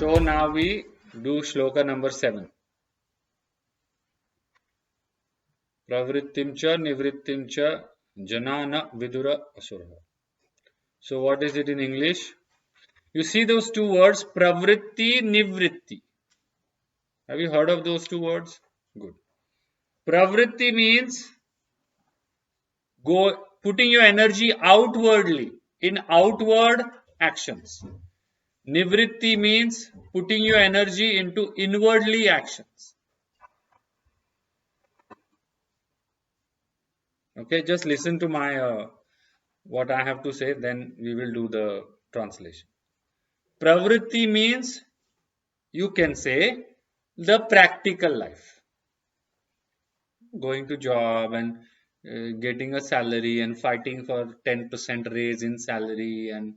So now we do shloka number 7. Pravrittim cha nivrittim cha janana vidura asura. So what is it in English? You see those two words, pravritti, nivritti. Have you heard of those two words? Good. Pravritti means putting your energy outwardly in outward actions. Nivritti means putting your energy into inwardly actions. Okay, just listen to my what I have to say, then we will do the translation. Pravritti means, you can say, the practical life. Going to job and getting a salary and fighting for 10% raise in salary, and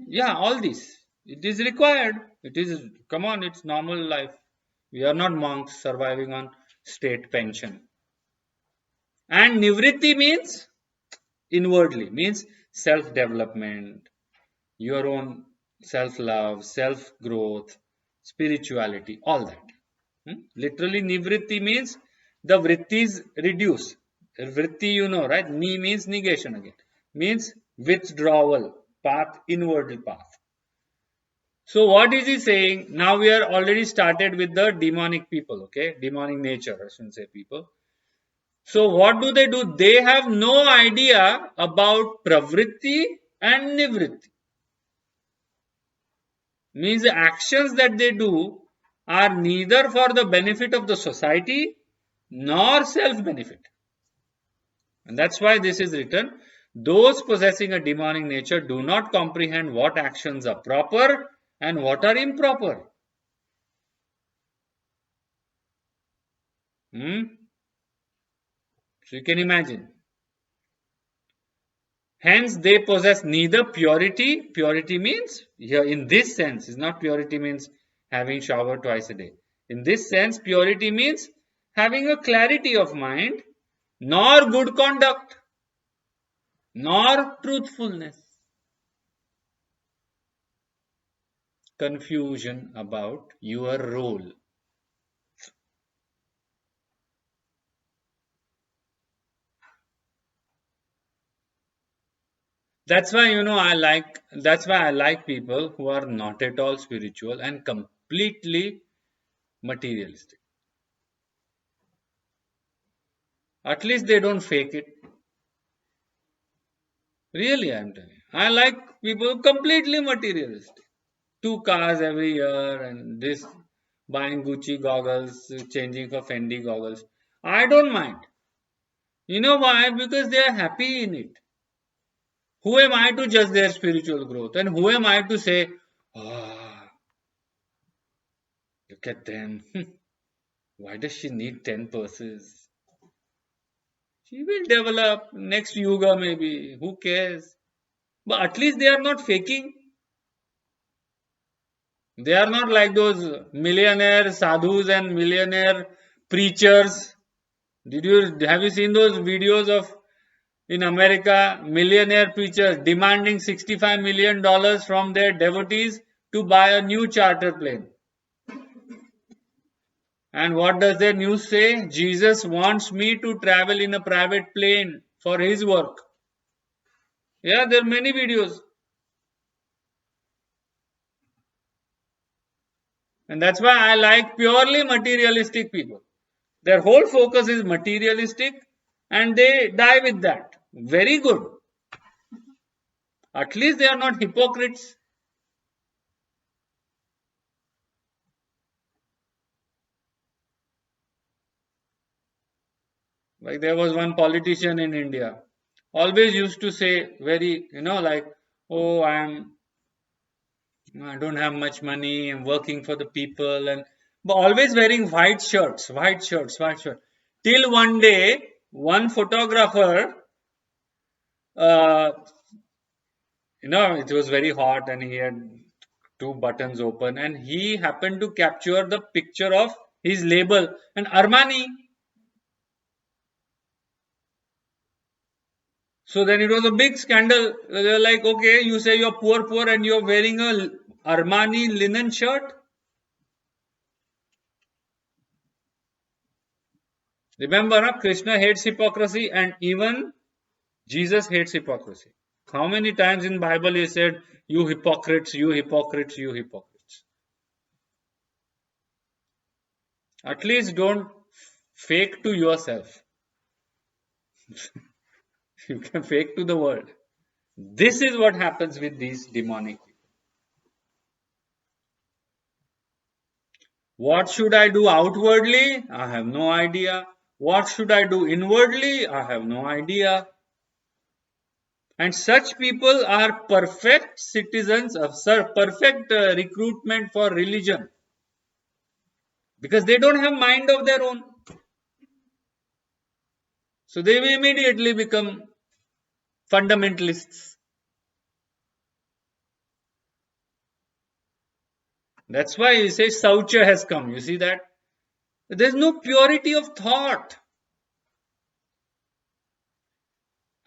yeah, all this. It is required. It is, come on, it's normal life. We are not monks surviving on state pension. And nivritti means inwardly, means self-development, your own self-love, self-growth, spirituality, all that. Literally, nivritti means the vrittis reduce. Vritti, you know, right? Ni means negation again. Means withdrawal, path, inward path. So what is he saying? Now we are already started with the demonic people, okay? Demonic nature, I shouldn't say people. So what do? They have no idea about pravritti and nivritti. Means the actions that they do are neither for the benefit of the society nor self-benefit. And that's why this is written, those possessing a demonic nature do not comprehend what actions are proper and what are improper. So you can imagine. Hence, they possess neither purity. Purity means, here in this sense, is not purity means having shower twice a day. In this sense, purity means having a clarity of mind, nor good conduct, nor truthfulness. Confusion about your role. That's why, that's why I like people who are not at all spiritual and completely materialistic. At least they don't fake it. Really, I'm telling you. I like people completely materialistic. 2 cars every year and this, buying Gucci goggles, changing for Fendi goggles. I don't mind. You know why? Because they are happy in it. Who am I to judge their spiritual growth? And who am I to say, oh, look at them. Why does she need 10 purses? She will develop next yoga maybe. Who cares? But at least they are not faking. They are not like those millionaire sadhus and millionaire preachers. Have you seen those videos of in America, millionaire preachers demanding $65 million from their devotees to buy a new charter plane? And what does their news say? Jesus wants me to travel in a private plane for his work. Yeah, there are many videos. And that's why I like purely materialistic people. Their whole focus is materialistic and they die with that. Very good. At least they are not hypocrites. Like there was one politician in India, always used to say very, like, oh, I don't have much money, I'm working for the people, but always wearing white shirts. Till one day, one photographer, uh, it was very hot and he had 2 buttons open and he happened to capture the picture of his label and Armani. So then it was a big scandal. They're like, okay, you say you're poor and you're wearing a Armani linen shirt. Remember, Krishna hates hypocrisy and even Jesus hates hypocrisy. How many times in Bible he said, you hypocrites, you hypocrites, you hypocrites. At least don't fake to yourself. You can fake to the world. This is what happens with these demonic people. What should I do outwardly? I have no idea. What should I do inwardly? I have no idea. And such people are perfect citizens of perfect recruitment for religion because they don't have mind of their own. So they will immediately become fundamentalists. That's why you say Saucha has come. You see that? There's no purity of thought.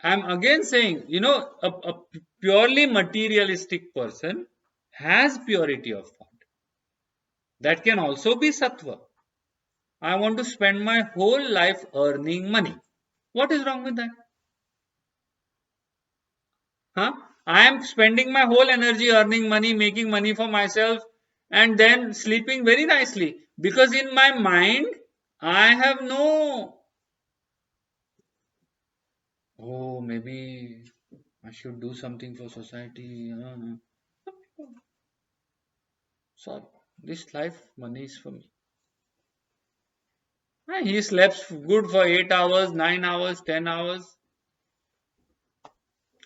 I'm again saying, a purely materialistic person has purity of thought. That can also be sattva. I want to spend my whole life earning money. What is wrong with that? Huh? I am spending my whole energy earning money, making money for myself, and then sleeping very nicely. Because in my mind, I have no, oh, maybe I should do something for society. So, this life, money is for me. He slept good for 8 hours, 9 hours, 10 hours.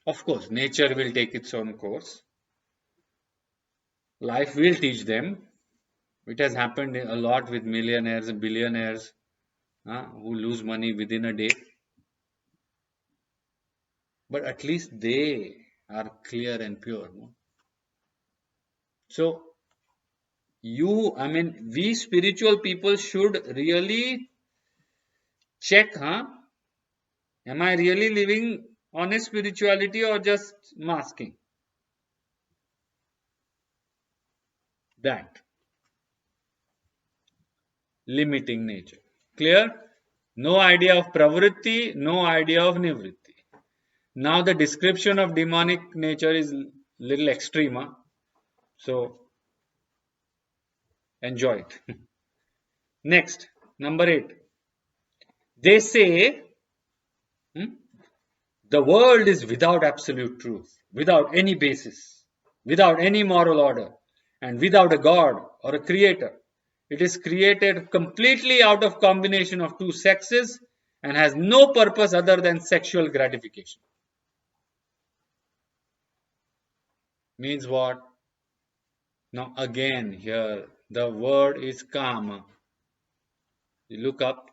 Of course, nature will take its own course. Life will teach them. It has happened a lot with millionaires and billionaires who lose money within a day. But at least they are clear and pure. No? So, we spiritual people should really check, am I really living honest spirituality or just masking? That. Limiting nature. Clear? No idea of pravritti, no idea of nivritti. Now the description of demonic nature is little extreme. So enjoy it. Next, number 8. They say the world is without absolute truth, without any basis, without any moral order, and without a God or a creator. It is created completely out of combination of two sexes and has no purpose other than sexual gratification. Means what? Now again here the word is kama. You look up,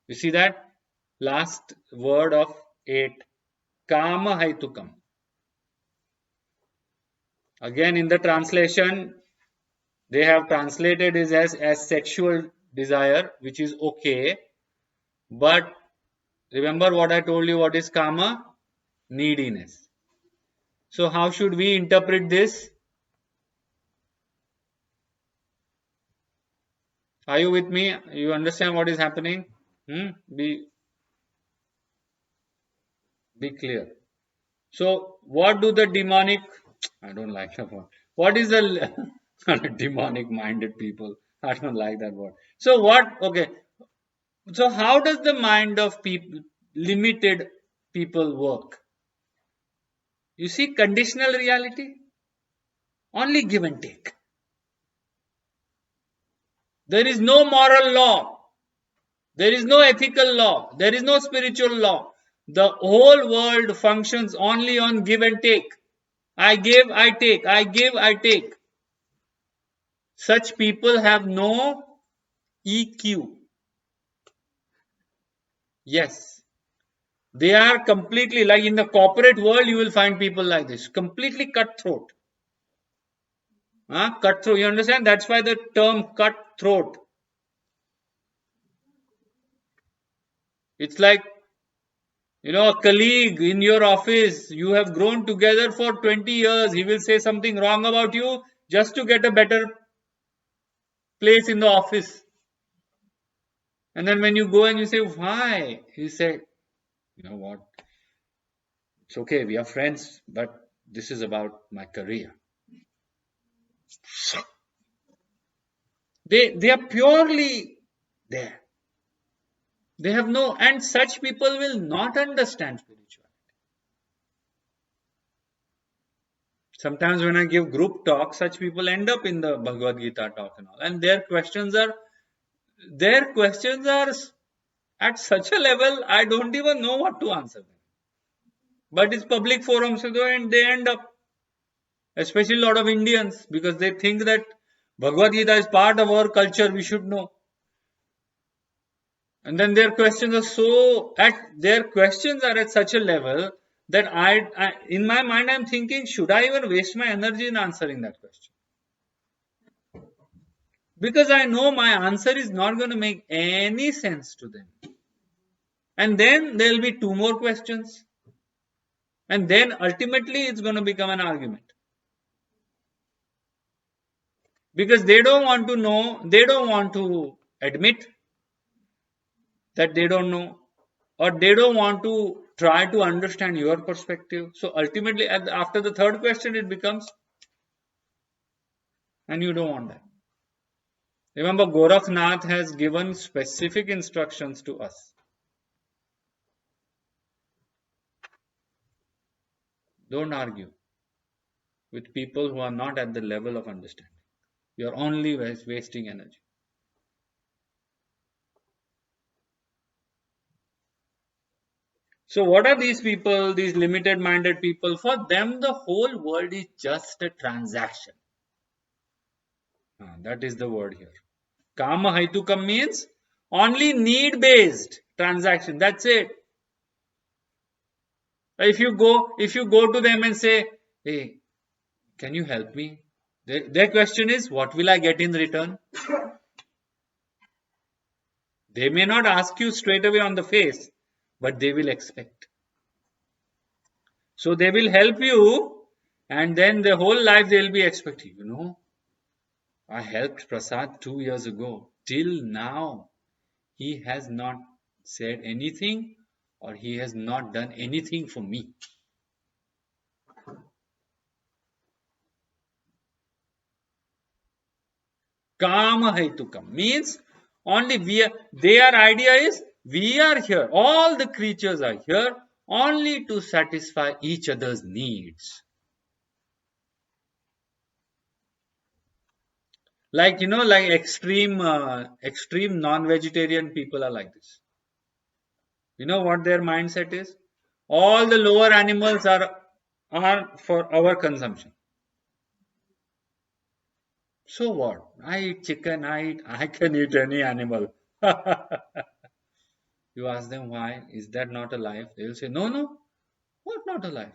you see that last word of 8, kama haitukam. Again in the translation they have translated it as sexual desire, which is okay, but remember what I told you, what is kama? Neediness. So how should we interpret this? Are you with me? You understand what is happening? Be clear. So what do the demonic, I don't like that word. What is the demonic minded people? I don't like that word. So what, okay. So how does the mind of people, limited people work? You see conditional reality? Only give and take. There is no moral law. There is no ethical law. There is no spiritual law. The whole world functions only on give and take. I give, I take. I give, I take. Such people have no EQ. Yes. They are completely, like in the corporate world, you will find people like this. Completely cutthroat. Cutthroat. You understand? That's why the term cutthroat. It's like, a colleague in your office, you have grown together for 20 years. He will say something wrong about you just to get a better place in the office. And then when you go and you say, why? You say, you know what? It's okay, we are friends, but this is about my career. They are purely there. They have no, and such people will not understand spirituality. Sometimes when I give group talk, such people end up in the Bhagavad Gita talk and all, and their questions are at such a level I don't even know what to answer them. But it's public forum, so they end up, especially a lot of Indians, because they think that Bhagavad Gita is part of our culture, we should know. And then their questions are at such a level that in my mind, I'm thinking, should I even waste my energy in answering that question? Because I know my answer is not going to make any sense to them. And then there'll be two more questions. And then ultimately it's going to become an argument. Because they don't want to know, they don't want to admit that they don't know, or they don't want to try to understand your perspective. So ultimately, after the third question, it becomes, and you don't want that. Remember, Gorakhnath has given specific instructions to us. Don't argue with people who are not at the level of understanding. You're only wasting energy. So, what are these people, these limited minded people? For them, the whole world is just a transaction. That is the word here. Kama Haitukam means only need based transaction. That's it. If you go to them and say, hey, can you help me? Their question is, what will I get in return? They may not ask you straight away on the face, but they will expect. So they will help you, and then the whole life they will be expecting. I helped Prasad 2 years ago. Till now, he has not said anything, or he has not done anything for me. Kama Haitukam means only their idea is we are here. All the creatures are here only to satisfy each other's needs. Like extreme non-vegetarian people are like this. You know what their mindset is? All the lower animals are for our consumption. So what? I eat chicken, I can eat any animal. You ask them why, is that not a life? They will say, no, no, what not a life?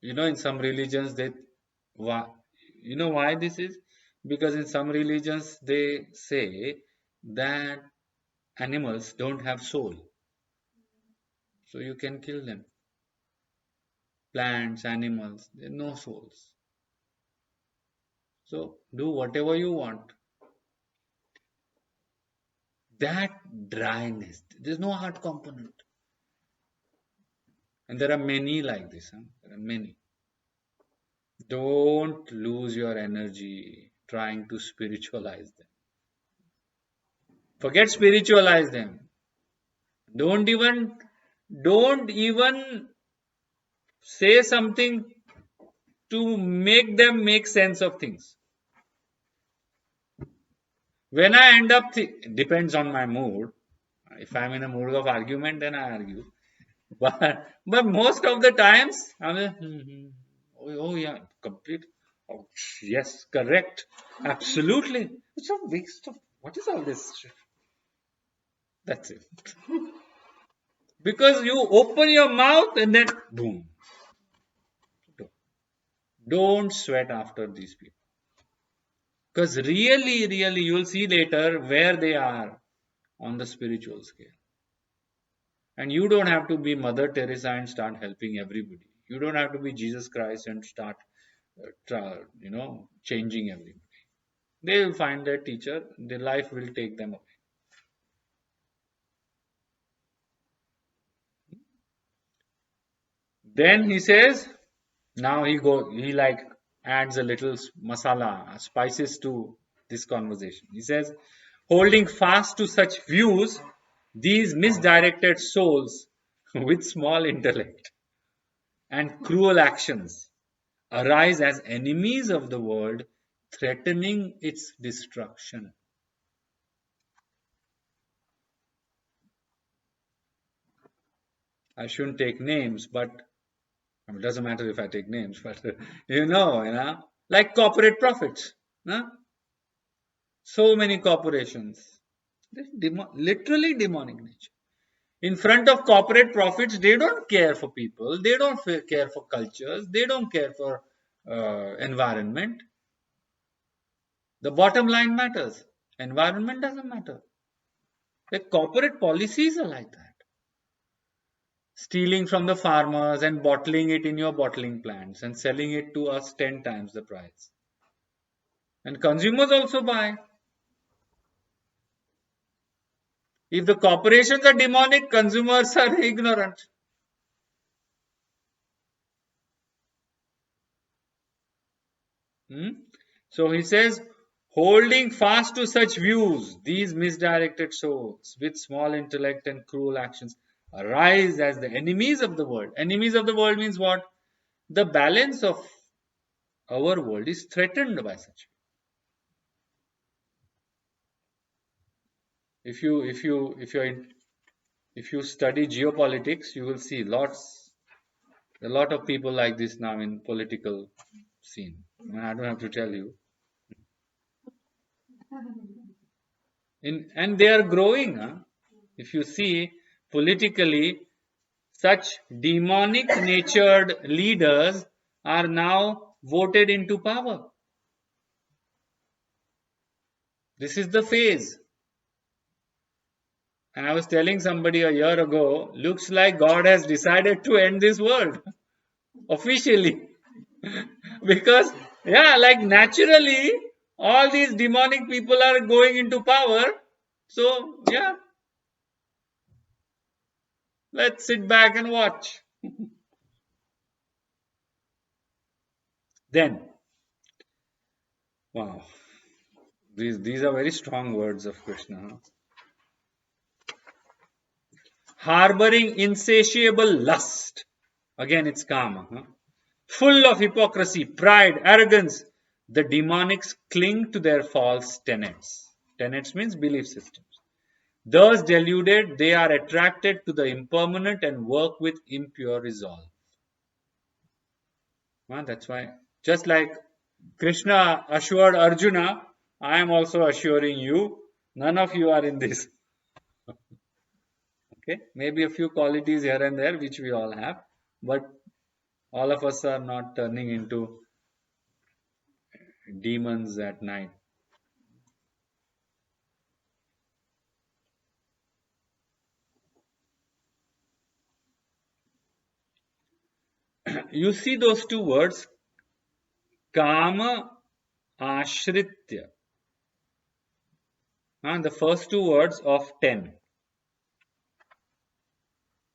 In some religions, why, why this is? Because in some religions, they say that animals don't have soul. So you can kill them. Plants, animals, they have no souls. So do whatever you want. That dryness, there's no heart component. And there are many like this. There are many. Don't lose your energy trying to spiritualize them. Forget spiritualize them. Don't even don't even say something to make them make sense of things. When I end up, depends on my mood. If I'm in a mood of argument, then I argue. But most of the times, I'm like, oh yeah, complete. Oh, yes, correct. Absolutely. It's a waste of, what is all this shit? That's it. Because you open your mouth and then boom. Don't sweat after these people. Because really, really, you'll see later where they are on the spiritual scale. And you don't have to be Mother Teresa and start helping everybody. You don't have to be Jesus Christ and start changing everybody. They will find their teacher, their life will take them away. Then he says, now he like adds a little masala, spices to this conversation. He says, holding fast to such views, these misdirected souls with small intellect and cruel actions arise as enemies of the world, threatening its destruction. I shouldn't take names, but it doesn't matter if I take names, but like corporate profits. Huh? So many corporations, literally demonic nature. In front of corporate profits, they don't care for people, they don't care for cultures, they don't care for environment. The bottom line matters, environment doesn't matter. The corporate policies are like that. Stealing from the farmers and bottling it in your bottling plants and selling it to us 10 times the price. And consumers also buy. If the corporations are demonic, consumers are ignorant. So he says, holding fast to such views, these misdirected souls with small intellect and cruel actions arise as the enemies of the world. Enemies of the world means what? The balance of our world is threatened by such. If you study geopolitics, you will see a lot of people like this now in political scene. I don't have to tell you. And they are growing. Huh? If you see politically, such demonic natured leaders are now voted into power. This is the phase. And I was telling somebody a year ago, looks like God has decided to end this world officially. Because, yeah, like naturally, all these demonic people are going into power. So, yeah, let's sit back and watch. Then, wow, these are very strong words of Krishna. Huh? Harboring insatiable lust. Again, it's kama. Huh? Full of hypocrisy, pride, arrogance, the demonics cling to their false tenets. Tenets means belief systems. Thus deluded, they are attracted to the impermanent and work with impure resolve. Well, that's why, just like Krishna assured Arjuna, I am also assuring you, none of you are in this. Okay, maybe a few qualities here and there which we all have, but all of us are not turning into demons at night. You see those two words, kama ashritya. The first two words of 10.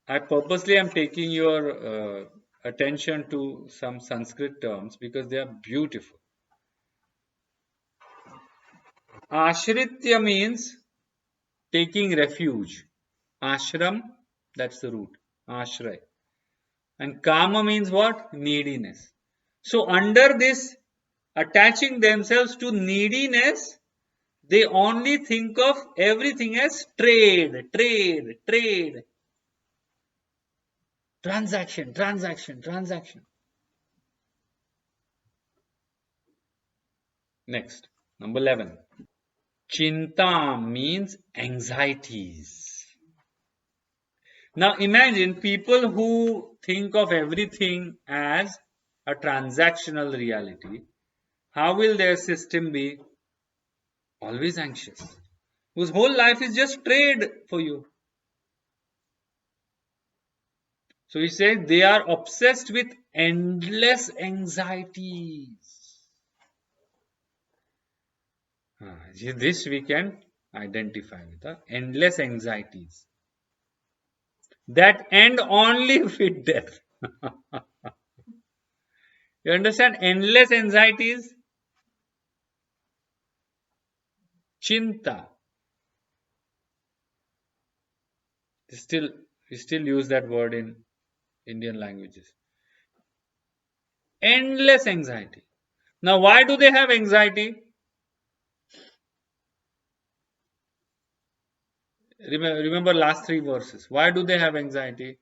I purposely am taking your attention to some Sanskrit terms because they are beautiful. Ashritya means taking refuge. Ashram, that's the root. Ashray. And kama means what? Neediness. So under this, attaching themselves to neediness, they only think of everything as trade, trade, trade. Transaction, transaction, transaction. Next, number 11. Chinta means anxieties. Now imagine people who think of everything as a transactional reality. How will their system be? Always anxious. Whose whole life is just trade for you. So he says they are obsessed with endless anxieties. This we can identify with endless anxieties that end only with death. You understand? Endless anxieties, chinta. Still, we still use that word in Indian languages. Endless anxiety. Now, why do they have anxiety? Remember last three verses. Why do they have anxiety?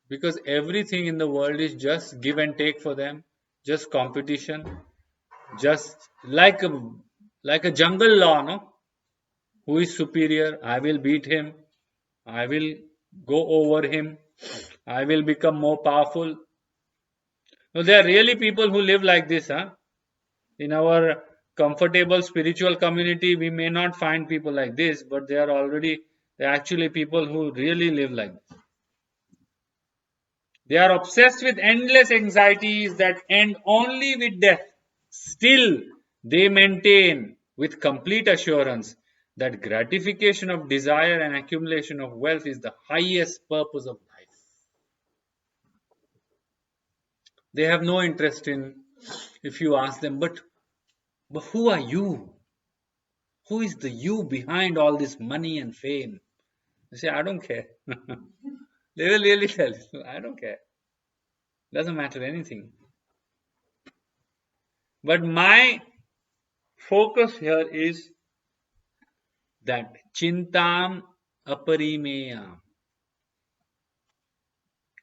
Because everything in the world is just give and take for them, just competition, just like a jungle law, no? Who is superior? I will beat him. I will go over him. I will become more powerful. No, there are really people who live like this, huh? In our comfortable spiritual community, we may not find people like this, but they are actually people who really live like this. They are obsessed with endless anxieties that end only with death. Still, they maintain with complete assurance that gratification of desire and accumulation of wealth is the highest purpose of life. They have no interest in, if you ask them, but who are you? Who is the you behind all this money and fame? They say, I don't care. They will really tell you, I don't care. Doesn't matter anything. But my focus here is that chintam aparimeya,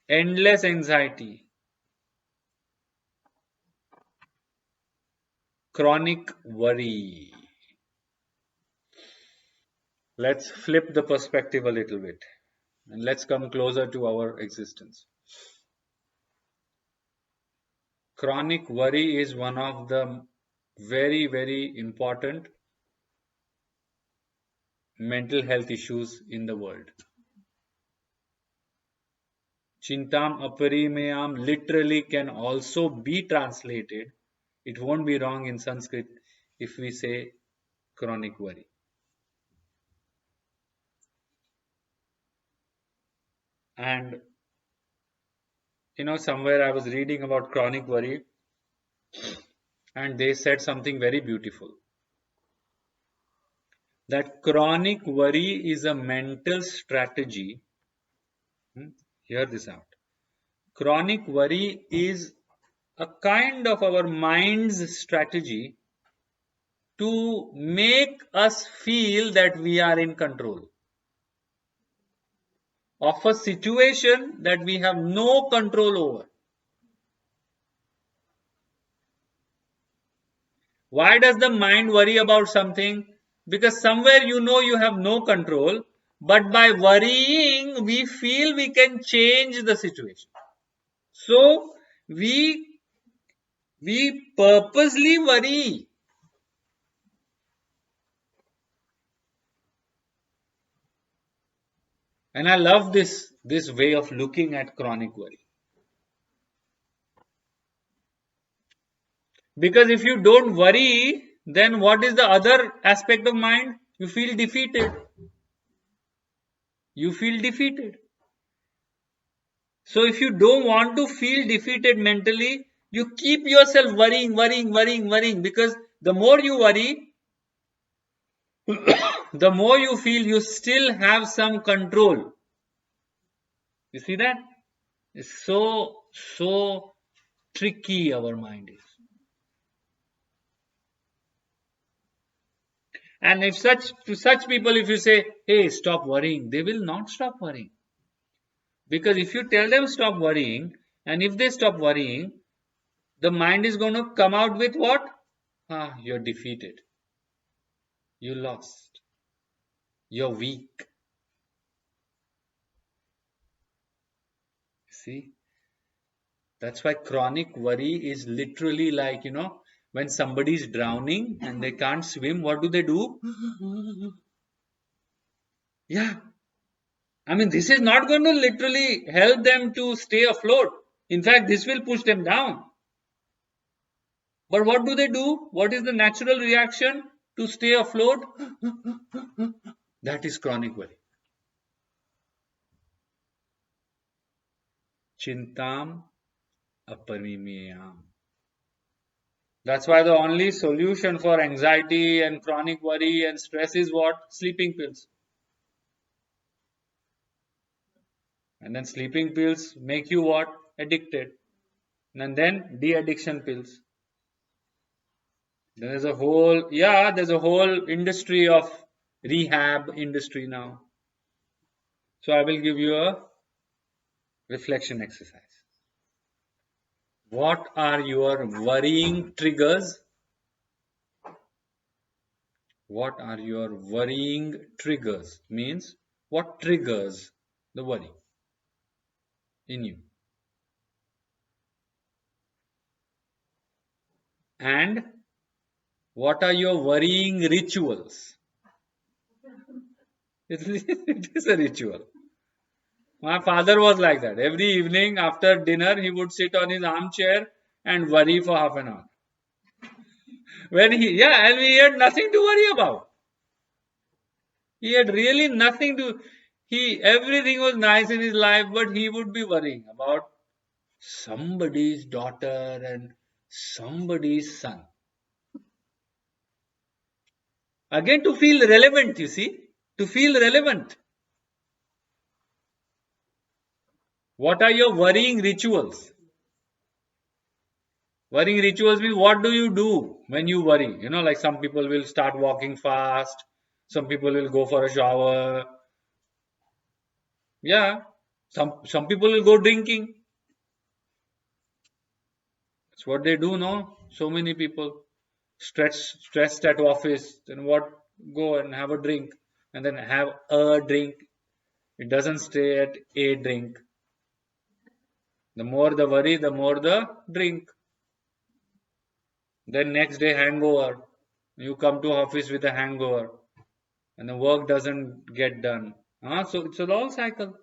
endless anxiety, chronic worry. Let's flip the perspective a little bit and let's come closer to our existence. Chronic worry is one of the very, very important mental health issues in the world. Chintam aparimayam literally can also be translated. It won't be wrong in Sanskrit if we say chronic worry. And somewhere I was reading about chronic worry and they said something very beautiful. That chronic worry is a mental strategy. Hear this out. Chronic worry is a kind of our mind's strategy to make us feel that we are in control of a situation that we have no control over. Why does the mind worry about something? Because somewhere you have no control, but by worrying, we feel we can change the situation. So we purposely worry. And I love this way of looking at chronic worry. Because if you don't worry, then what is the other aspect of mind? You feel defeated. You feel defeated. So if you don't want to feel defeated mentally, you keep yourself worrying, because the more you worry, the more you feel you still have some control. You see that? It's so tricky our mind is. And if to such people, if you say, hey, stop worrying, they will not stop worrying. Because if you tell them stop worrying, and if they stop worrying, the mind is going to come out with what? You're defeated. You lost. You're weak. See? That's why chronic worry is literally like, when somebody is drowning and they can't swim, what do? Yeah. I mean, this is not going to literally help them to stay afloat. In fact, this will push them down. But what do? What is the natural reaction to stay afloat? That is chronic worry. Chintam aparimeyam. That's why the only solution for anxiety and chronic worry and stress is what? Sleeping pills. And then sleeping pills make you what? Addicted. And then de-addiction pills. There's a whole, yeah, there's a whole industry of rehab industry now. So I will give you a reflection exercise. What are your worrying triggers? What are your worrying triggers? Means what triggers the worry in you? And what are your worrying rituals? It is a ritual. My father was like that. Every evening after dinner, he would sit on his armchair and worry for half an hour. And he had nothing to worry about. He had really nothing to, everything was nice in his life, but he would be worrying about somebody's daughter and somebody's son. Again, to feel relevant, you see, to feel relevant. What are your worrying rituals? Worrying rituals means what do you do when you worry? You know, like some people will start walking fast, some people will go for a shower. Yeah, some people will go drinking. That's what they do, no? So many people stressed at office, then what? Go and have a drink, and then have a drink. It doesn't stay at a drink. The more the worry, the more the drink. Then next day hangover. You come to office with a hangover, and the work doesn't get done. So it's a long cycle.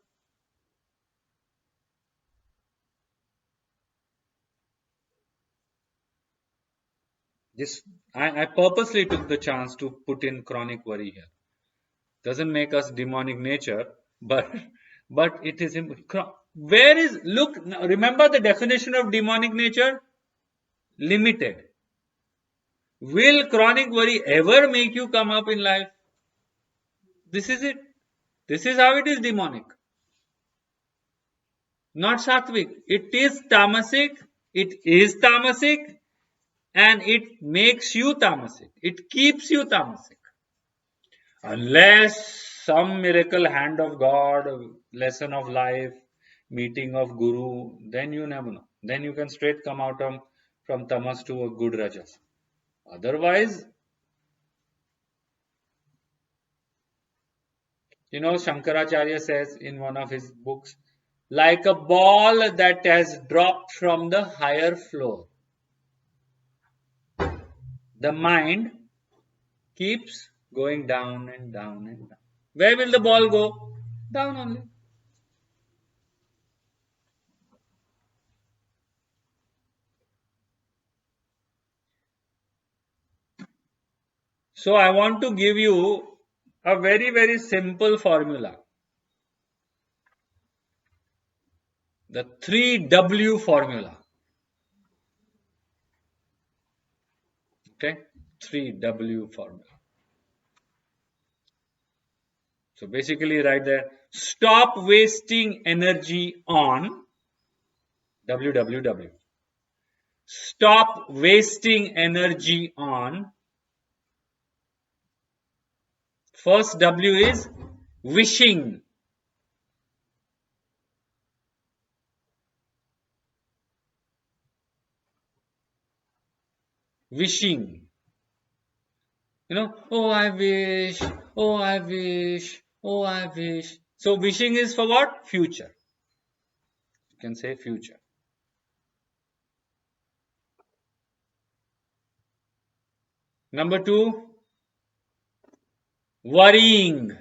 This I purposely took the chance to put in chronic worry here. Doesn't make us demonic nature, but it is where is look remember the definition of demonic nature? Limited. Will chronic worry ever make you come up in life? This is it. This is how it is demonic. Not sattvic. It is tamasic. It is tamasic and it makes you tamasic. It keeps you tamasic. Unless some miracle hand of God, lesson of life, meeting of Guru, then you never know. Then you can straight come out from tamas to a good rajas. Otherwise, Shankaracharya says in one of his books, like a ball that has dropped from the higher floor. The mind keeps going down and down and down. Where will the ball go? Down only. So I want to give you a very, very simple formula. The 3W formula. Okay? 3W formula. So basically write there, stop wasting energy on WWW. Stop wasting energy on. First W is wishing. Wishing. Oh, I wish, oh, I wish, oh, I wish. So wishing is for what? Future. You can say future. Number 2, worrying.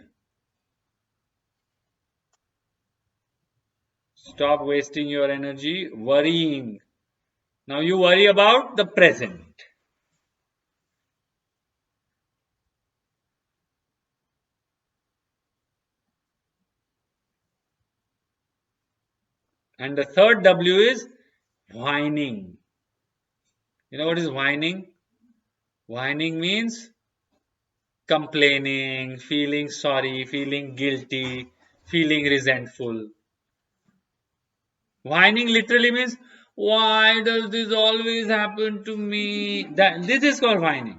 Stop wasting your energy worrying. Now you worry about the present. And the third W is whining. You know what is whining? Whining means complaining, feeling sorry, feeling guilty, feeling resentful. Whining literally means, why does this always happen to me? This is called whining.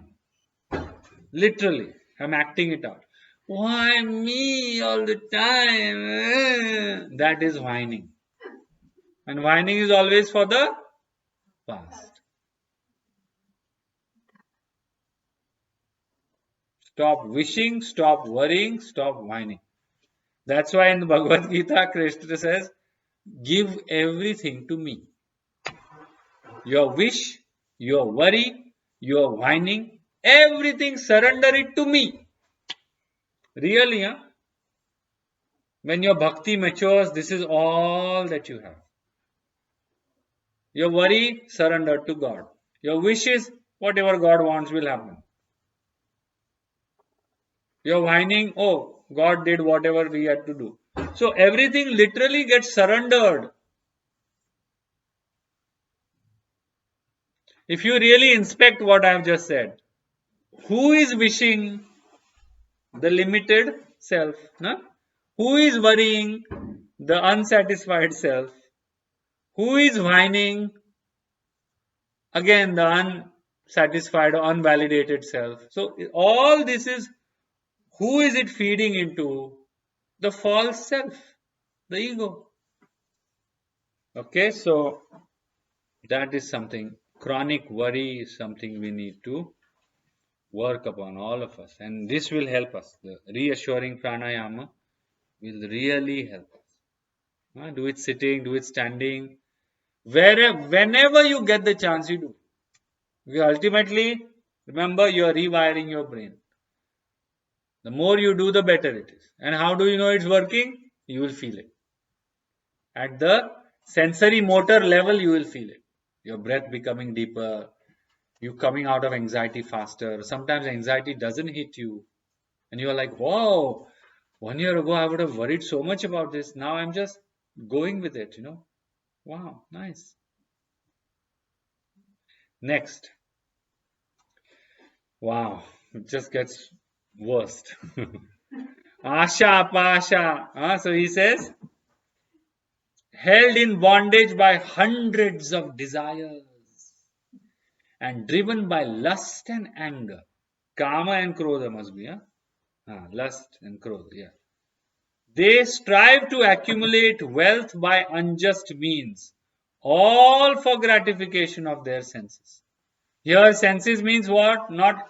Literally, I'm acting it out. Why me all the time? That is whining. And whining is always for the past. Stop wishing, stop worrying, stop whining. That's why in the Bhagavad Gita, Krishna says, give everything to me. Your wish, your worry, your whining, everything surrender it to me. Really, huh? When your bhakti matures, this is all that you have. Your worry, surrender to God. Your wishes, whatever God wants will happen. Your whining, oh, God did whatever we had to do. So everything literally gets surrendered. If you really inspect what I have just said, who is wishing? The limited self. No? Who is worrying? The unsatisfied self. Who is whining? Again, the unsatisfied or unvalidated self. So all this is, who is it feeding into? The false self, the ego. Okay, so that is something. Chronic worry is something we need to work upon, all of us, and this will help us. The reassuring pranayama will really help us. Do it sitting, do it standing, whenever you get the chance, you do. Because ultimately, remember, you are rewiring your brain. The more you do, the better it is. And how do you know it's working? You will feel it. At the sensory motor level, you will feel it. Your breath becoming deeper, you coming out of anxiety faster. Sometimes anxiety doesn't hit you, and you are like, whoa, 1 year ago I would have worried so much about this. Now I'm just going with it, Wow, nice. Next. Wow, it just gets worst. Asha, Pasha. So he says, held in bondage by hundreds of desires and driven by lust and anger. Kama and Krodha must be, lust and Krodha, yeah. They strive to accumulate wealth by unjust means, all for gratification of their senses. Here, senses means what? Not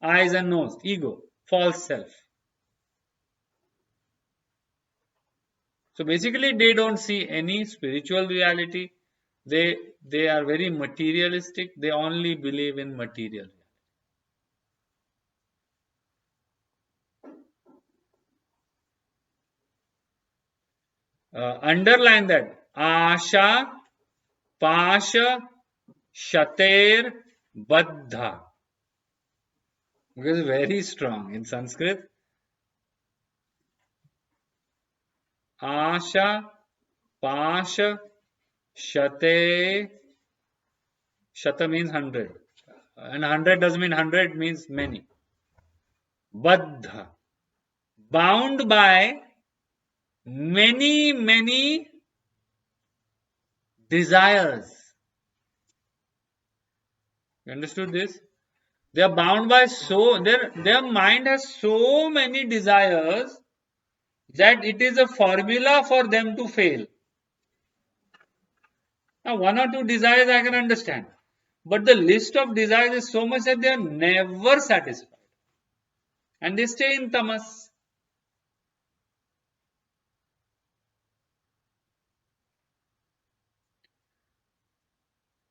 eyes and nose, ego, false self. So basically, they don't see any spiritual reality. They are very materialistic. They only believe in material. Underline that. Asha, Pasha, Shater, Baddha. Because it's very strong in Sanskrit. Asha, Pasha, Shate. Shata means 100. And 100 doesn't mean 100, it means many. Baddha. Bound by many desires. You understood this? They are bound by their mind has so many desires that it is a formula for them to fail. Now, one or two desires I can understand, but the list of desires is so much that they are never satisfied, and they stay in tamas.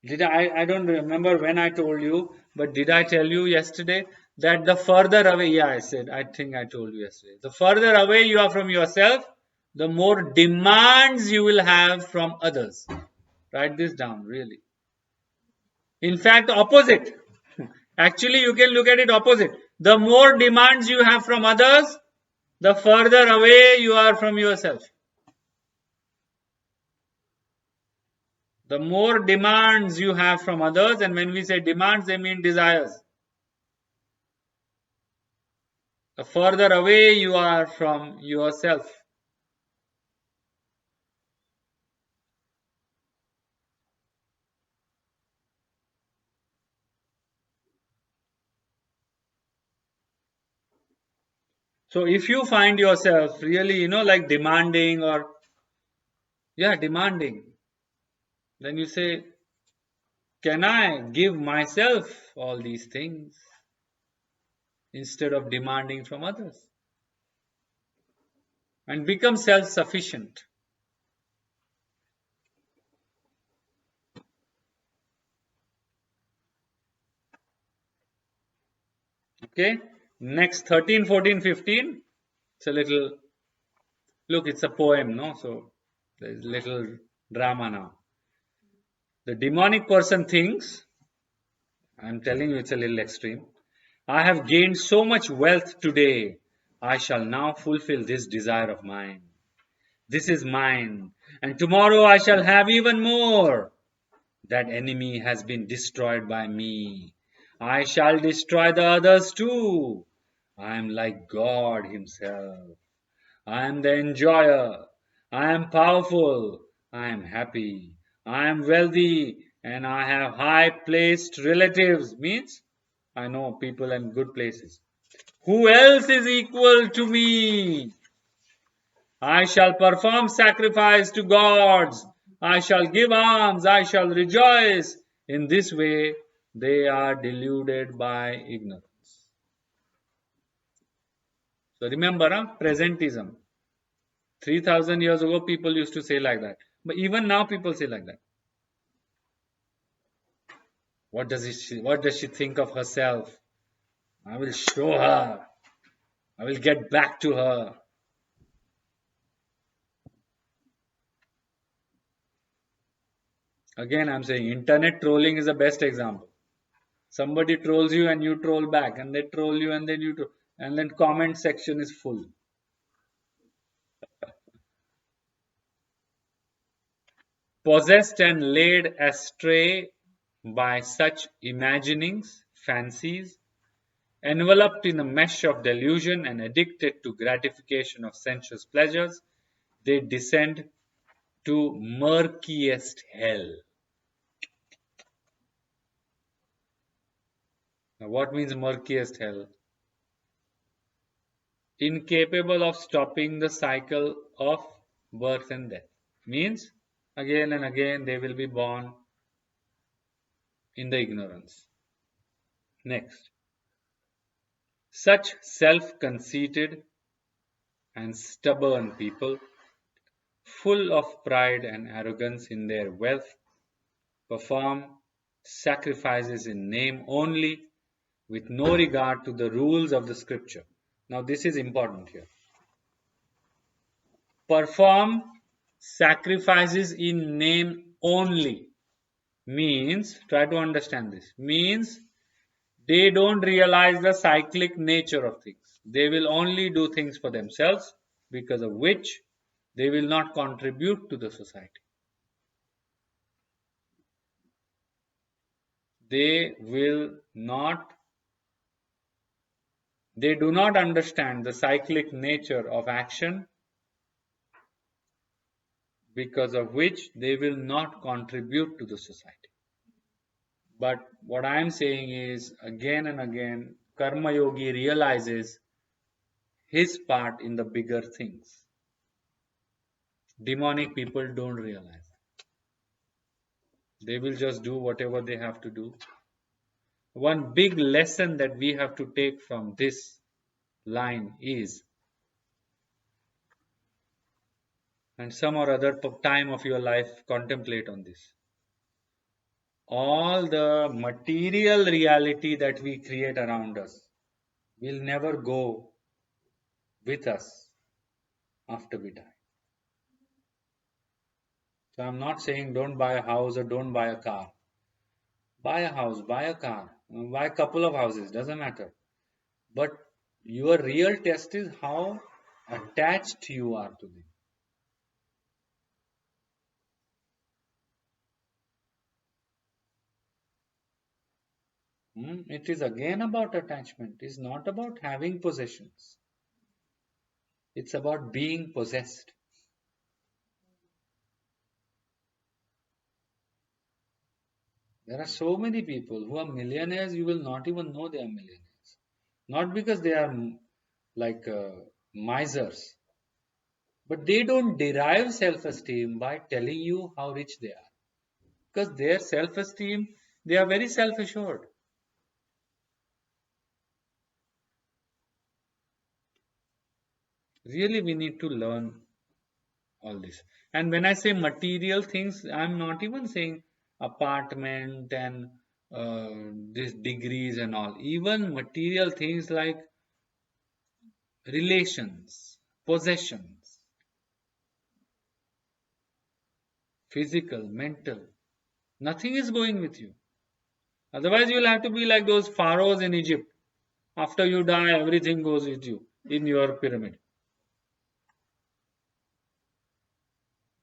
I don't remember when I told you, but did I tell you yesterday that the further away, yeah, I think I told you yesterday, the further away you are from yourself, the more demands you will have from others. Write this down, really. In fact, opposite. Actually, you can look at it opposite. The more demands you have from others, the further away you are from yourself. The more demands you have from others, and when we say demands, they mean desires. The further away you are from yourself. So if you find yourself really, like demanding or, yeah, demanding, then you say, can I give myself all these things instead of demanding from others? And become self sufficient. Okay, next 13, 14, 15. It's a little, look, it's a poem, no? So there's little drama now. The demonic person thinks, I'm telling you, it's a little extreme. I have gained so much wealth today. I shall now fulfill this desire of mine. This is mine. And tomorrow I shall have even more. That enemy has been destroyed by me. I shall destroy the others too. I am like God Himself. I am the enjoyer. I am powerful. I am happy. I am wealthy. And I have high placed relatives. Means I know people in good places. Who else is equal to me? I shall perform sacrifice to gods. I shall give alms. I shall rejoice. In this way, they are deluded by ignorance. So remember, presentism. 3,000 years ago, people used to say like that. But even now, people say like that. What does she think of herself? I will show her. I will get back to her. Again, I'm saying internet trolling is the best example. Somebody trolls you and you troll back, and they troll you and then you troll, and then comment section is full. Possessed and led astray by such imaginings, fancies, enveloped in a mesh of delusion and addicted to gratification of sensuous pleasures, they descend to murkiest hell. Now, what means murkiest hell? Incapable of stopping the cycle of birth and death. Means again and again they will be born in the ignorance. Next. Such self-conceited and stubborn people, full of pride and arrogance in their wealth, perform sacrifices in name only, with no regard to the rules of the scripture. Now, this is important here. Perform sacrifices in name only means, try to understand this, means they don't realize the cyclic nature of things. They will only do things for themselves, because of which they will not contribute to the society. They do not understand the cyclic nature of action, because of which they will not contribute to the society. But what I am saying is, again and again, Karma Yogi realizes his part in the bigger things. Demonic people don't realize. They will just do whatever they have to do. One big lesson that we have to take from this line is, and some or other time of your life, contemplate on this. All the material reality that we create around us will never go with us after we die. So I'm not saying don't buy a house or don't buy a car. Buy a house, buy a car, buy a couple of houses, doesn't matter. But your real test is how attached you are to them. It is again about attachment. It's not about having possessions. It's about being possessed. There are so many people who are millionaires, you will not even know they are millionaires. Not because they are like misers, but they don't derive self esteem by telling you how rich they are. Because their self esteem, they are very self assured. Really, we need to learn all this. And when I say material things, I'm not even saying apartment and these degrees and all. Even material things like relations, possessions, physical, mental. Nothing is going with you. Otherwise, you'll have to be like those pharaohs in Egypt. After you die, everything goes with you in your pyramid.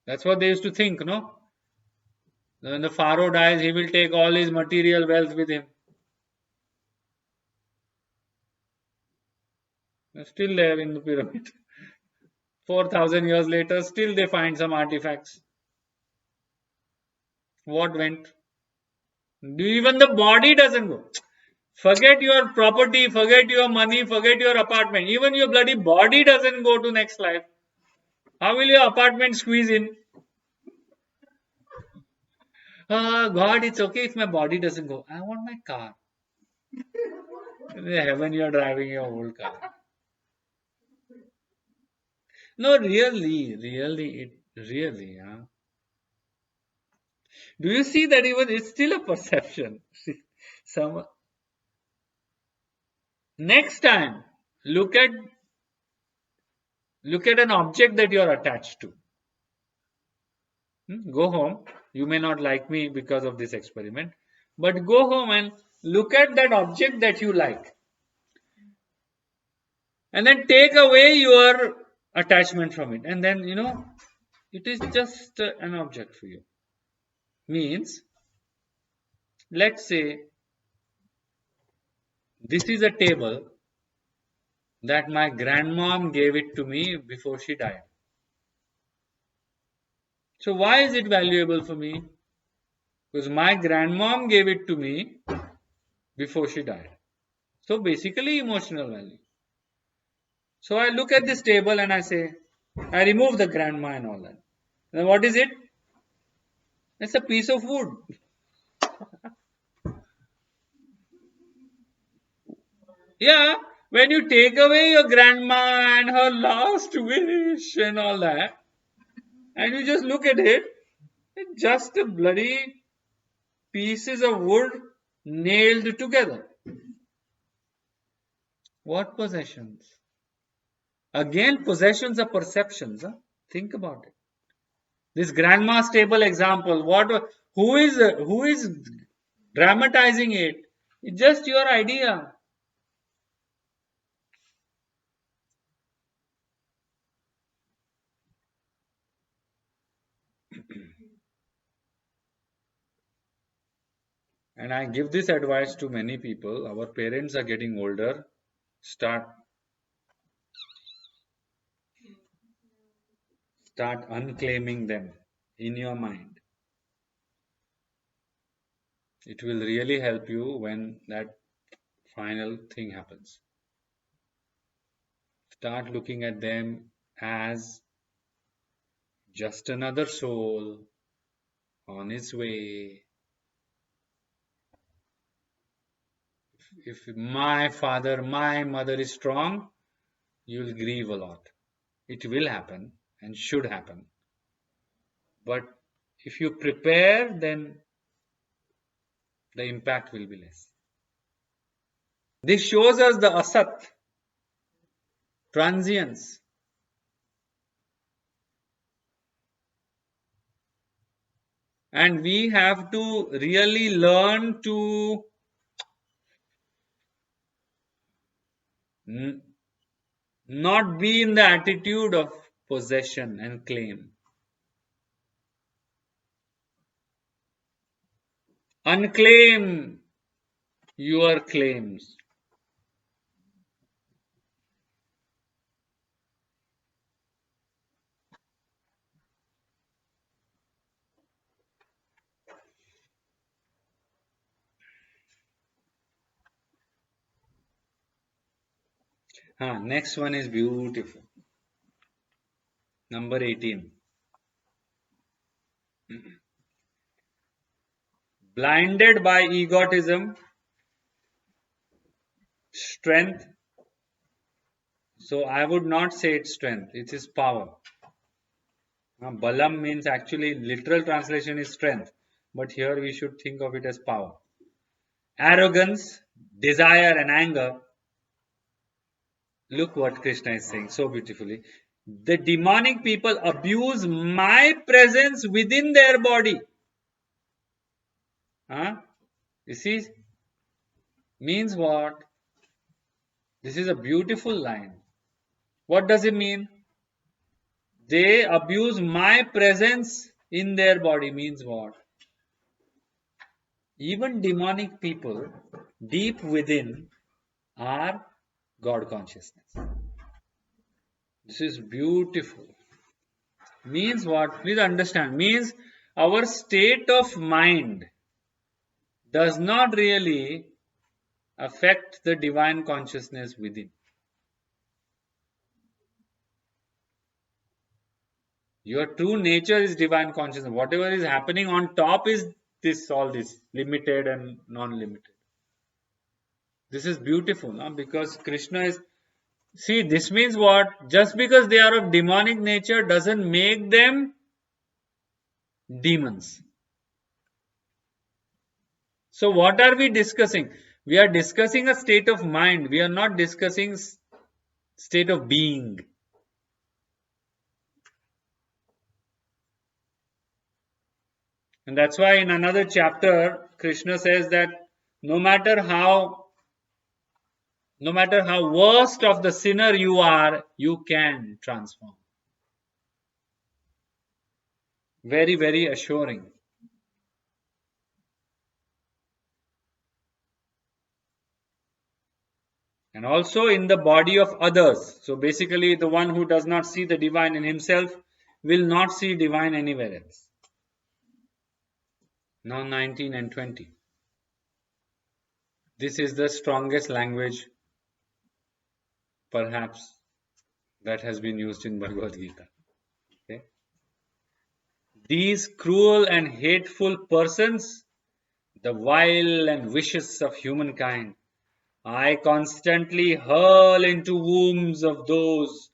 That's what they used to think, no? When the pharaoh dies, he will take all his material wealth with him. They're still there in the pyramid. 4,000 years later, still they find some artifacts. What went? Even the body doesn't go. Forget your property, forget your money, forget your apartment. Even your bloody body doesn't go to next life. How will your apartment squeeze in? God, it's okay if my body doesn't go. I want my car. In heaven, you're driving your old car. No, really, yeah. Do you see that even it's still a perception? See, some next time, look at an object that you're attached to. Go home. You may not like me because of this experiment, but go home and look at that object that you like, and then take away your attachment from it, and then it is just an object for you. Means, let's say this is a table that my grandmom gave it to me before she died. So why is it valuable for me? Because my grandmom gave it to me before she died. So basically emotional value. So I look at this table and I say, I remove the grandma and all that. Then what is it? It's a piece of wood. Yeah, when you take away your grandma and her last wish and all that, and you just look at it, it's just a bloody pieces of wood nailed together. What possessions? Again, possessions are perceptions. Huh? Think about it. This grandma's table example. Who is dramatizing it? It's just your idea. And I give this advice to many people. Our parents are getting older. Start unclaiming them in your mind. It will really help you when that final thing happens. Start looking at them as just another soul on its way. If my father, my mother is strong, you'll grieve a lot. It will happen and should happen. But if you prepare, then the impact will be less. This shows us the asat, transience. And we have to really learn to not be in the attitude of possession and claim. Unclaim your claims. Next one is beautiful. Number 18. Blinded by egotism, strength. So I would not say it's strength, it is power. Balam means actually literal translation is strength, but here we should think of it as power. Arrogance, desire, and anger. Look what Krishna is saying so beautifully. The demonic people abuse my presence within their body. You see, means what? This is a beautiful line. What does it mean? They abuse my presence in their body means what? Even demonic people deep within are God consciousness. This is beautiful. Means what? Please understand. Means our state of mind does not really affect the divine consciousness within. Your true nature is divine consciousness. Whatever is happening on top is this, all this, limited and non-limited. This is beautiful, no? Because Krishna is. See, this means what? Just because they are of demonic nature doesn't make them demons. So, what are we discussing? We are discussing a state of mind. We are not discussing state of being. And that's why in another chapter, Krishna says that no matter how worst of the sinner you are, you can transform. Very, very assuring. And also in the body of others. So basically, the one who does not see the divine in himself will not see divine anywhere else. Now 19 and 20. This is the strongest language, perhaps, that has been used in Bhagavad Gita. Okay? These cruel and hateful persons, the vile and vicious of humankind, I constantly hurl into wombs of those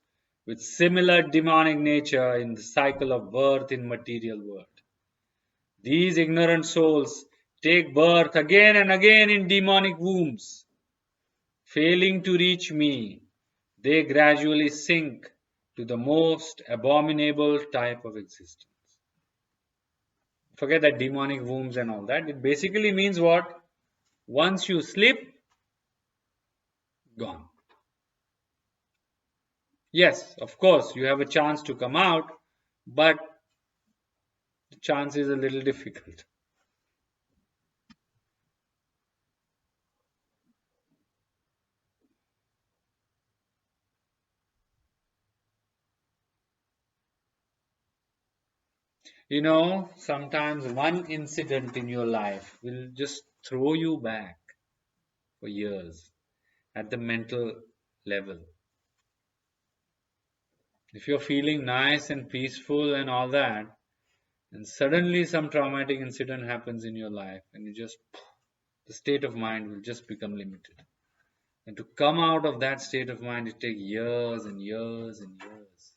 with similar demonic nature in the cycle of birth in material world. These ignorant souls take birth again and again in demonic wombs. Failing to reach me, they gradually sink to the most abominable type of existence. Forget that demonic wombs and all that. It basically means what? Once you slip, gone. Yes, of course, you have a chance to come out, but the chance is a little difficult. You know, sometimes one incident in your life will just throw you back for years at the mental level. If you're feeling nice and peaceful and all that, and suddenly some traumatic incident happens in your life, and the state of mind will just become limited. And to come out of that state of mind, it takes years and years and years.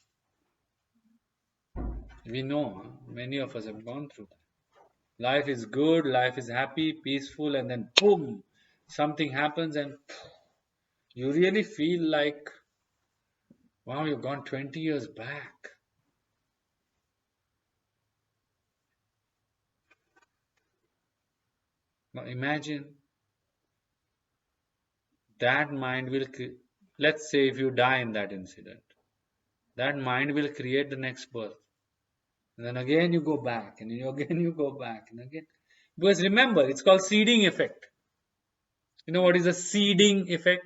We know, many of us have gone through that. Life is good, life is happy, peaceful, and then boom, something happens, and you really feel like, wow, you've gone 20 years back. Imagine that mind will, let's say if you die in that incident, that mind will create the next birth. And then again you go back, and again you go back, and again. Because remember, it's called seeding effect. You know what is a seeding effect?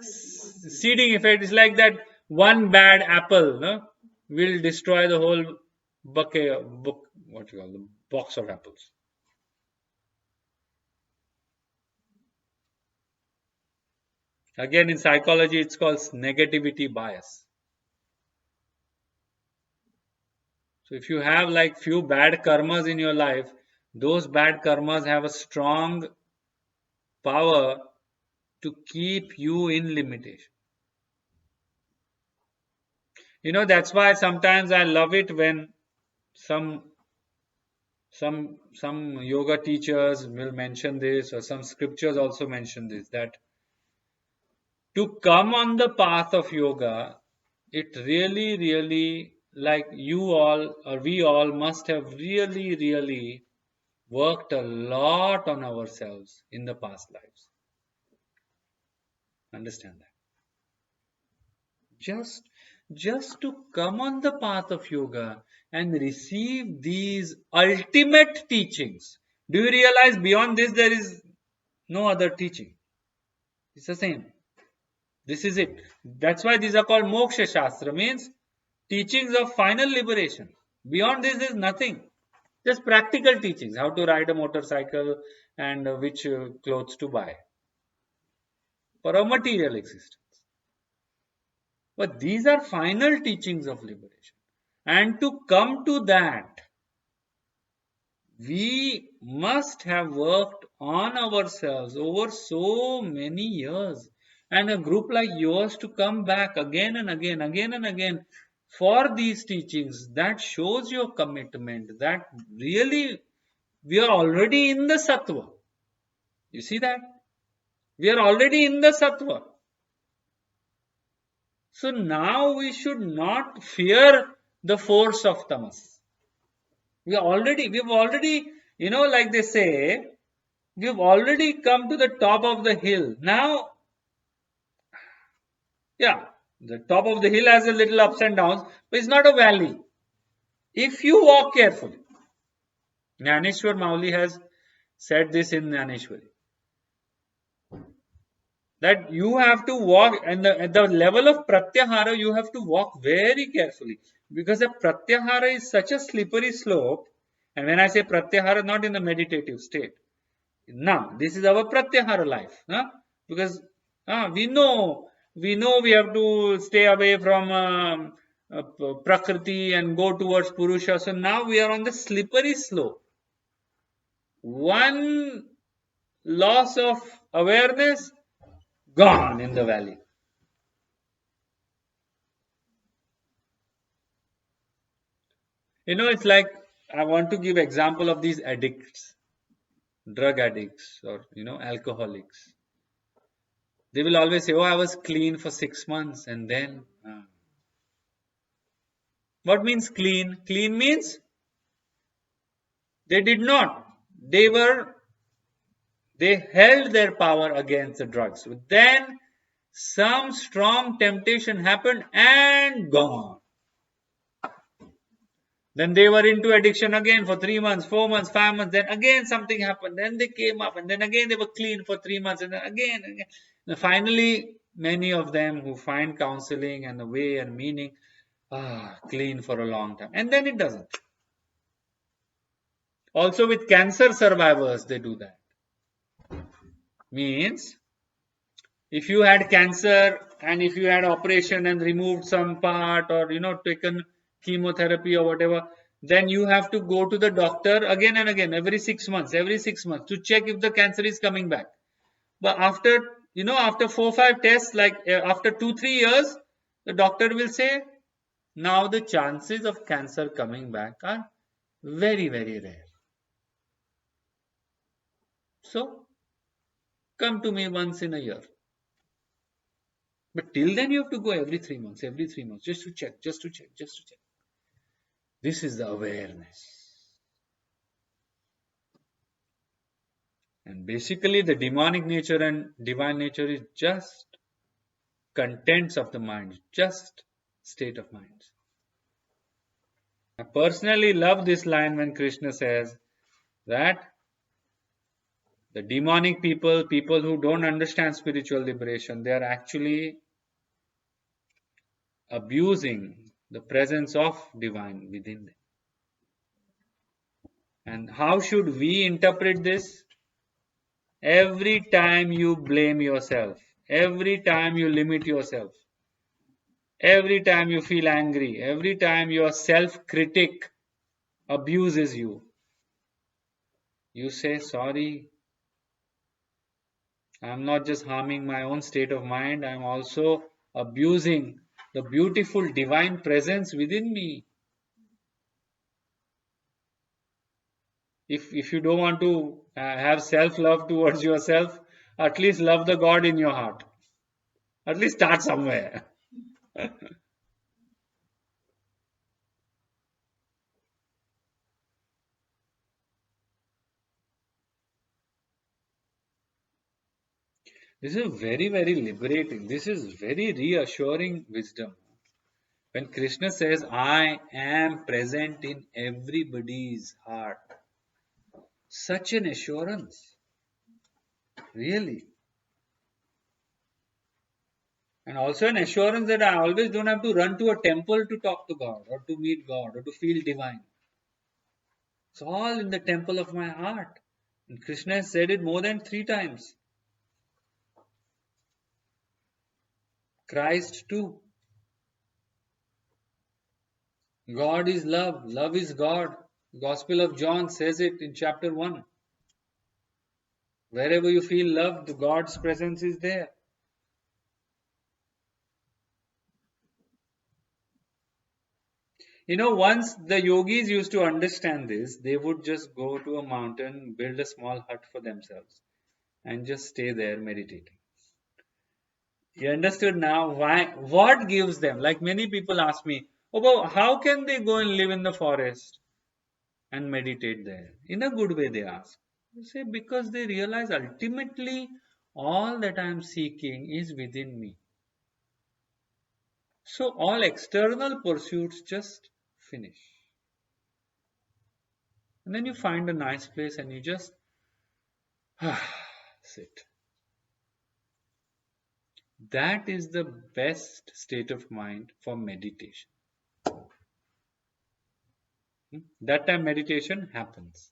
Seeding effect is like that one bad apple, no, will destroy the whole bucket, what you call the box of apples. Again, in psychology, it's called negativity bias. So if you have like few bad karmas in your life, those bad karmas have a strong power to keep you in limitation. That's why sometimes I love it when some some yoga teachers will mention this, or some scriptures also mention this, that to come on the path of yoga, it really, like you all or we all must have really worked a lot on ourselves in the past lives. Understand that? Just to come on the path of yoga and receive these ultimate teachings. Do you realize beyond this there is no other teaching? It's the same. This is it. That's why these are called Moksha Shastra, means teachings of final liberation. Beyond this is nothing. Just practical teachings, how to ride a motorcycle and which clothes to buy for a material existence. But these are final teachings of liberation. And to come to that, we must have worked on ourselves over so many years. And a group like yours to come back again and again for these teachings, that shows your commitment, that really we are already in the sattva. You see that? We are already in the sattva. So now we should not fear the force of tamas. We've already, like they say, we've already come to the top of the hill. Now, yeah, the top of the hill has a little ups and downs, but it's not a valley. If you walk carefully, Jnaneshwar Mauli has said this in Jnaneshwari, that you have to walk, and at the level of pratyahara, you have to walk very carefully, because a pratyahara is such a slippery slope. And when I say pratyahara, not in the meditative state. Now, this is our pratyahara life, because we know we have to stay away from prakriti and go towards purusha. So now we are on the slippery slope. One loss of awareness, gone in the valley. It's like, I want to give example of these addicts, drug addicts, or alcoholics. They will always say, oh, I was clean for 6 months, and then what means clean? Clean means they did not. They held their power against the drugs. Then some strong temptation happened and gone. Then they were into addiction again for 3 months, 4 months, 5 months. Then again something happened. Then they came up, and then again they were clean for 3 months, and then again. And finally, many of them who find counseling and the way and meaning, clean for a long time. And then it doesn't. Also with cancer survivors, they do that. Means, if you had cancer and if you had operation and removed some part, or taken chemotherapy or whatever, then you have to go to the doctor again and again every 6 months to check if the cancer is coming back. But after 4-5 tests, like after 2-3 years, the doctor will say, now the chances of cancer coming back are very rare. So come to me once in a year. But till then you have to go every 3 months, just to check. This is the awareness. And basically, the demonic nature and divine nature is just contents of the mind, just state of mind. I personally love this line when Krishna says that the demonic people, people who don't understand spiritual liberation, they are actually abusing the presence of divine within them. And how should we interpret this? Every time you blame yourself, every time you limit yourself, every time you feel angry, every time your self critic abuses you, you say, sorry, I'm not just harming my own state of mind, I'm also abusing the beautiful divine presence within me. If you don't want to have self love towards yourself, at least love the God in your heart. At least start somewhere. This is very, very liberating. This is very reassuring wisdom. When Krishna says, I am present in everybody's heart, such an assurance. Really. And also an assurance that I always don't have to run to a temple to talk to God or to meet God or to feel divine. It's all in the temple of my heart. And Krishna has said it more than 3 times. Christ too. God is love. Love is God. Gospel of John says it in chapter 1. Wherever you feel loved, God's presence is there. Once the yogis used to understand this, they would just go to a mountain, build a small hut for themselves, and just stay there meditating. You understood now why, what gives them? Like many people ask me, oh, but how can they go and live in the forest and meditate there? In a good way, they ask. You say, because they realize ultimately all that I am seeking is within me. So all external pursuits just finish. And then you find a nice place and you just sit. That is the best state of mind for meditation. That time meditation happens.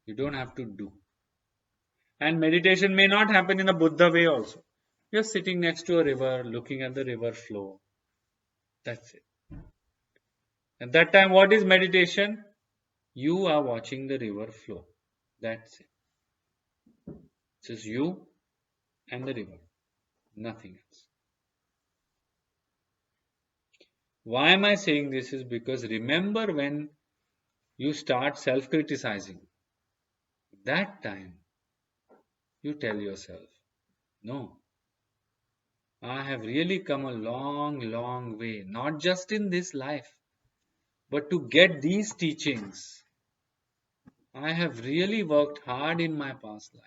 You don't have to do. And meditation may not happen in a Buddha way also. You're sitting next to a river, looking at the river flow. That's it. At that time, what is meditation? You are watching the river flow. That's it. It's just you and the river. Nothing else. Why am I saying this is because remember when you start self-criticizing, that time you tell yourself, no, I have really come a long, long way, not just in this life, but to get these teachings. I have really worked hard in my past lives.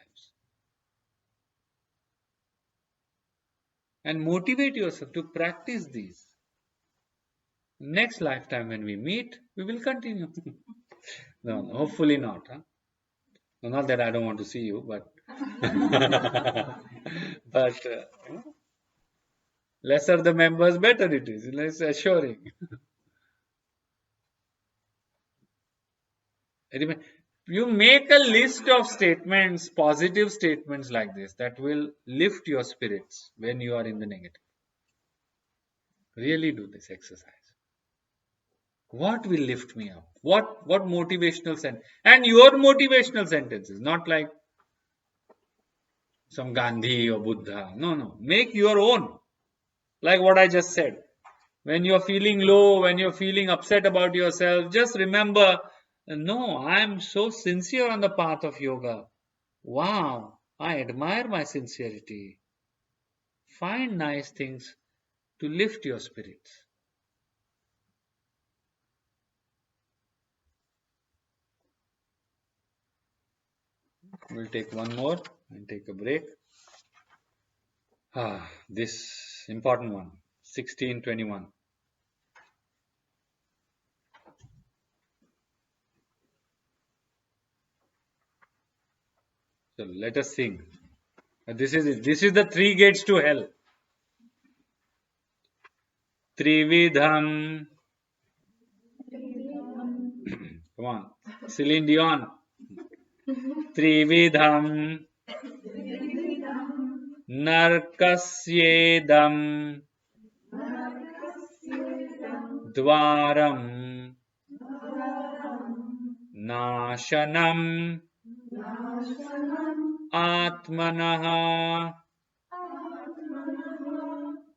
And motivate yourself to practice these. Next lifetime when we meet, we will continue. No, hopefully not. Huh? No, not that I don't want to see you, but but lesser the members, better it is. Less assuring. You make a list of statements, positive statements like this, that will lift your spirits when you are in the negative. Really do this exercise. What will lift me up? What motivational sentence? And your motivational sentences, not like some Gandhi or Buddha. No, no. Make your own. Like what I just said. When you're feeling low, when you're feeling upset about yourself, just remember, no, I'm so sincere on the path of yoga. Wow, I admire my sincerity. Find nice things to lift your spirits. We'll take one more and take a break. This important one, 1621. So let us sing. This is it. This is the three gates to hell. Trividham. Come on. Celine Dion. Trividham. Narkasyedam. Dwaram. Nashanam. Atmanaha.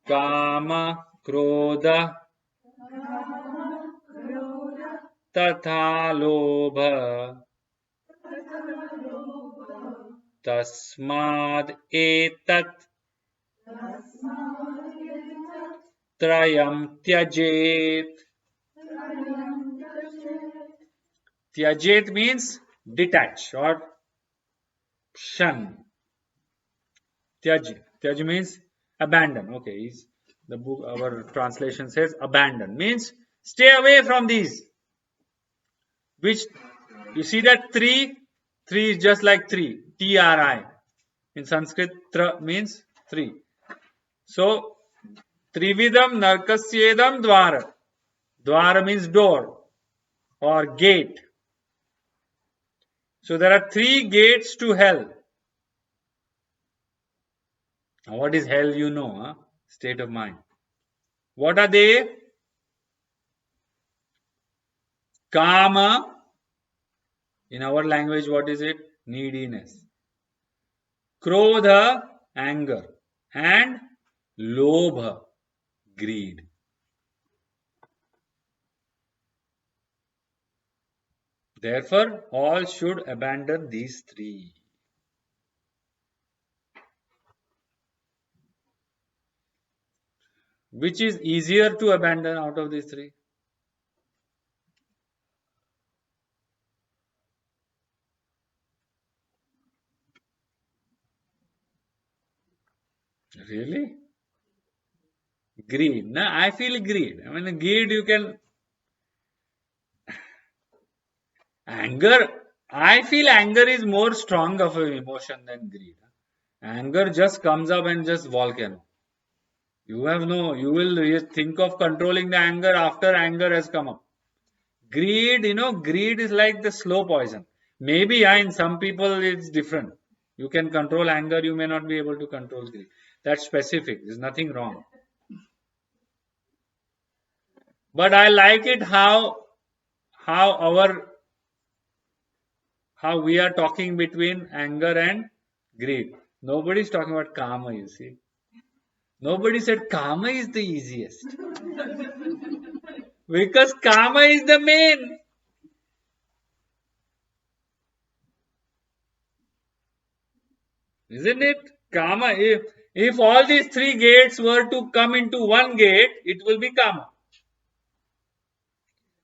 Kama. Krodha. Tatha lobha. Tasmad etat trayam tyajet. Tyajet means detach or shun. Tyaj. Tyaj means abandon. Okay, the book, our translation says abandon means stay away from these. Which you see that three is just like three. Tri. In Sanskrit, tra means three. So Trividam Narkasyedam Dwara. Dwara means door or gate. So there are three gates to hell. Now, what is hell? You know, huh? State of mind. What are they? Kama. In our language, what is it? Neediness. Krodha, anger. And lobha, greed. Therefore, all should abandon these three. Which is easier to abandon out of these three? Really? Greed. No, I feel greed. I mean, greed you can. Anger. I feel anger is more strong of an emotion than greed. Anger just comes up and just volcano. You have no. You will think of controlling the anger after anger has come up. Greed, greed is like the slow poison. Maybe, yeah, in some people it's different. You can control anger, you may not be able to control greed. That's specific. There's nothing wrong. But I like it how we are talking between anger and greed. Nobody's talking about karma, you see. Nobody said karma is the easiest. Because karma is the main. Isn't it? Karma, if all these three gates were to come into one gate, it will be karma.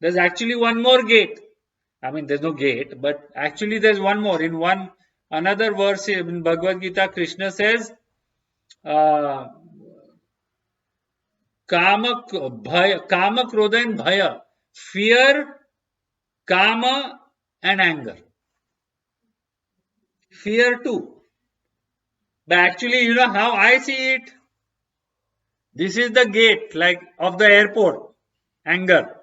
There's actually one more gate. I mean, there's no gate, but actually there's one more. In another verse in Bhagavad Gita, Krishna says, Kama, Krodha and Bhaya. Fear, Kama and anger. Fear too. But actually, you know how I see it? This is the gate, like of the airport, anger.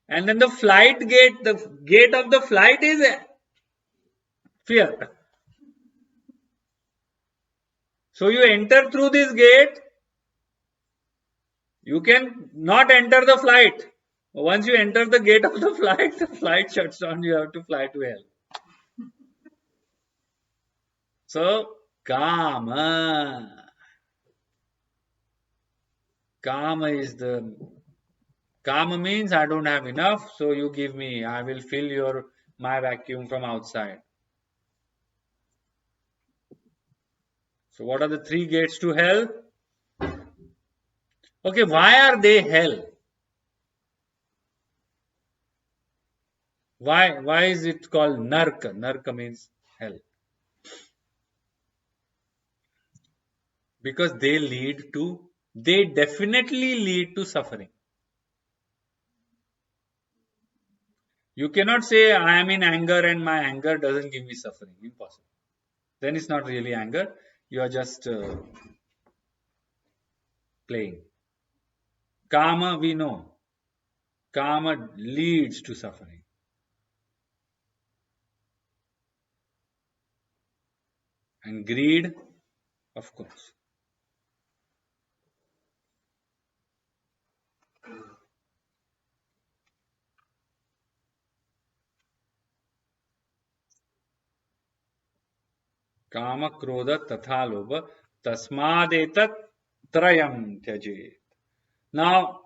And then the flight gate, the gate of the flight is fear. So you enter through this gate, you can not enter the flight. Once you enter the gate of the flight shuts down, you have to fly to hell. So, Kama. Kama means I don't have enough, so you give me. I will fill my vacuum from outside. So what are the three gates to hell? Okay, why are they hell? Why is it called Narka? Narka means hell. because they definitely lead to suffering. You cannot say I am in anger and my anger doesn't give me suffering. Impossible. Then it's not really anger. You are just playing. Karma, we know. Karma leads to suffering. And greed, of course. Kama, Krodha, Tatha, Lobha, Tasmadetat Trayam Tyajet. Now,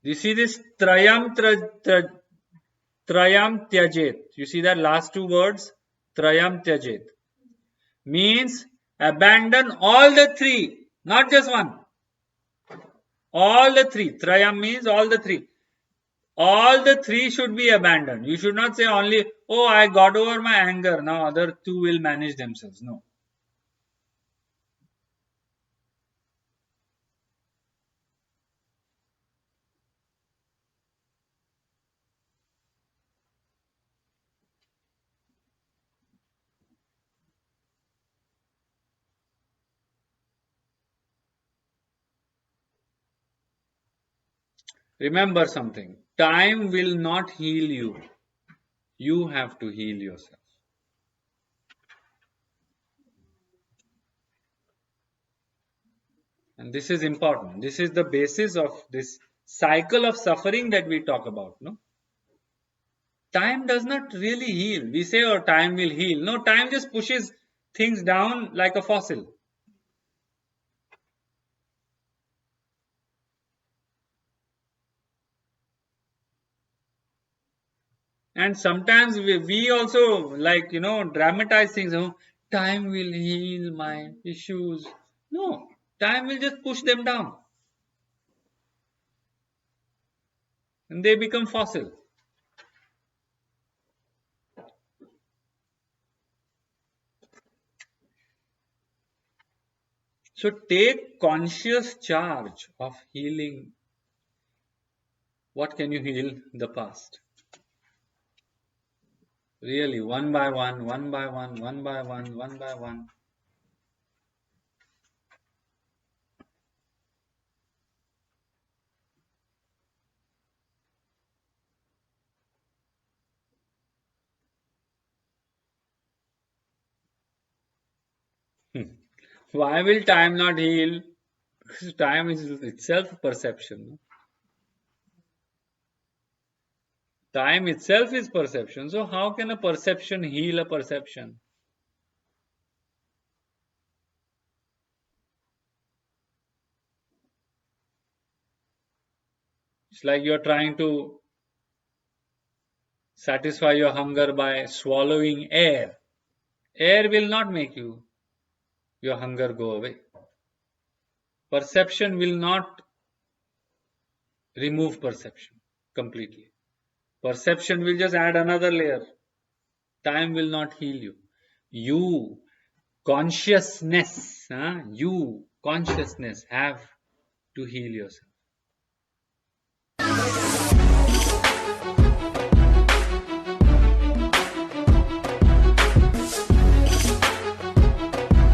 you see this Trayam Tyajet. You see that last two words? Trayam Tyajet. Means abandon all the three, not just one. All the three. Trayam means all the three. All the three should be abandoned. You should not say only, oh, I got over my anger. Now other two will manage themselves. No. Remember something. Time will not heal you. You have to heal yourself. And this is important. This is the basis of this cycle of suffering that we talk about. No? Time does not really heal. We say, oh, time will heal. No, time just pushes things down like a fossil. And sometimes we also like, dramatize things. Oh, time will heal my issues. No, time will just push them down. And they become fossil. So take conscious charge of healing. What can you heal? The past. Really, one by one, one by one, one by one, one by one. Why will time not heal? Because time is itself perception. No? Time itself is perception. So how can a perception heal a perception? It's like you're trying to satisfy your hunger by swallowing air. Air will not make your hunger go away. Perception will not remove perception completely. Perception will just add another layer. Time will not heal you. You, consciousness have to heal yourself.